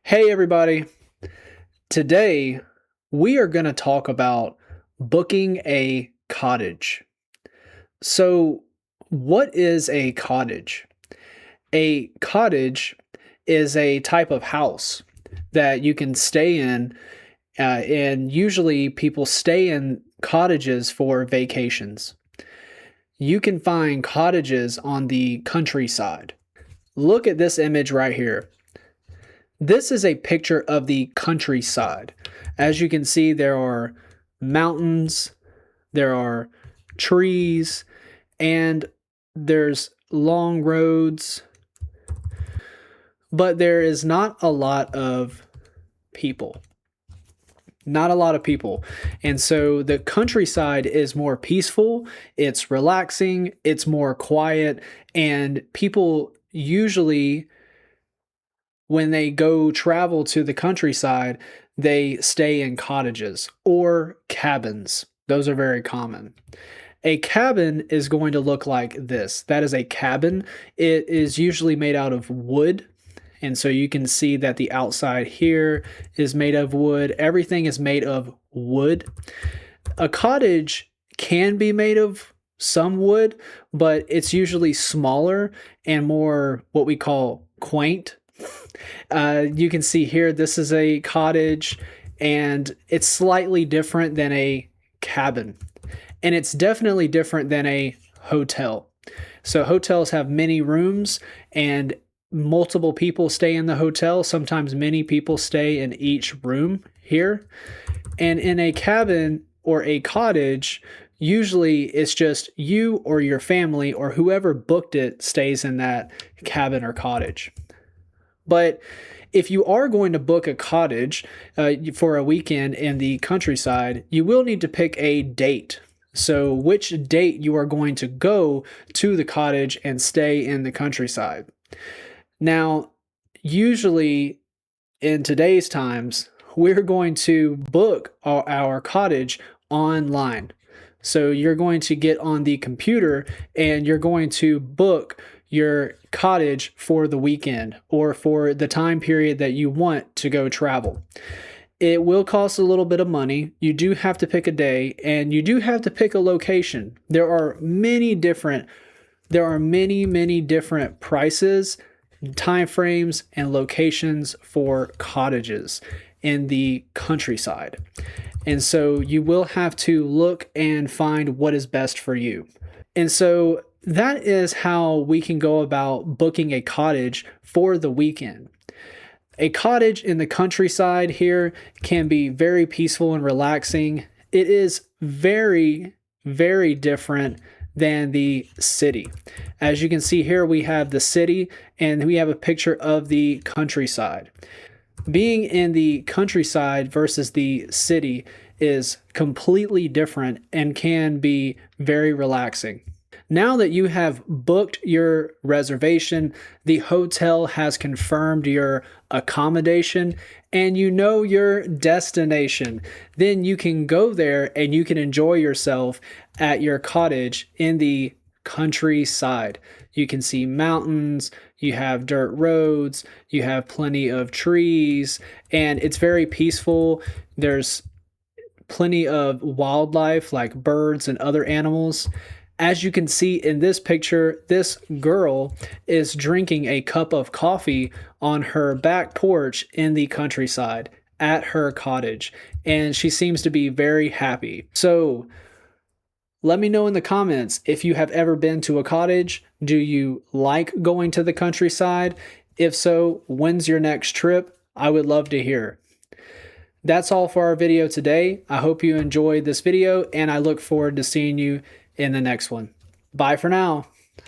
Hey everybody, today we are going to talk about booking a cottage. So, what is a cottage? A cottage is a type of house that you can stay in, and usually people stay in cottages for vacations. You can find cottages on the countryside. Look at this image right here. This is a picture of the countryside. As you can see, there are mountains, there are trees, and there's long roads, but there is not a lot of people. Not a lot of people. And so the countryside is more peaceful, it's relaxing, it's more quiet, and people usually when they go travel to the countryside, they stay in cottages or cabins. Those are very common. A cabin is going to look like this. That is a cabin. It is usually made out of wood. And so you can see that the outside here is made of wood. Everything is made of wood. A cottage can be made of some wood, but it's usually smaller and more what we call quaint. You can see here, this is a cottage and it's slightly different than a cabin. And it's definitely different than a hotel. So hotels have many rooms and multiple people stay in the hotel. Sometimes many people stay in each room here. And in a cabin or a cottage, usually it's just you or your family or whoever booked it stays in that cabin or cottage. But if you are going to book a cottage for a weekend in the countryside, you will need to pick a date. So which date you are going to go to the cottage and stay in the countryside. Now, usually in today's times, we're going to book our cottage online. So you're going to get on the computer and you're going to book your cottage for the weekend or for the time period that you want to go travel. It will cost a little bit of money. You do have to pick a day and you do have to pick a location. There are many different prices, time frames, and locations for cottages in the countryside. And so you will have to look and find what is best for you. And so that is how we can go about booking a cottage for the weekend. A cottage in the countryside here can be very peaceful and relaxing. It is very, very different than the city. As you can see here, we have the city and we have a picture of the countryside. Being in the countryside versus the city is completely different and can be very relaxing. Now that you have booked your reservation, the hotel has confirmed your accommodation, and you know your destination, then you can go there and you can enjoy yourself at your cottage in the countryside. You can see mountains, you have dirt roads, you have plenty of trees, and it's very peaceful. There's plenty of wildlife like birds and other animals. As you can see in this picture, this girl is drinking a cup of coffee on her back porch in the countryside at her cottage, and she seems to be very happy. So let me know in the comments if you have ever been to a cottage. Do you like going to the countryside? If so, when's your next trip? I would love to hear. That's all for our video today. I hope you enjoyed this video, and I look forward to seeing you in the next one. Bye for now.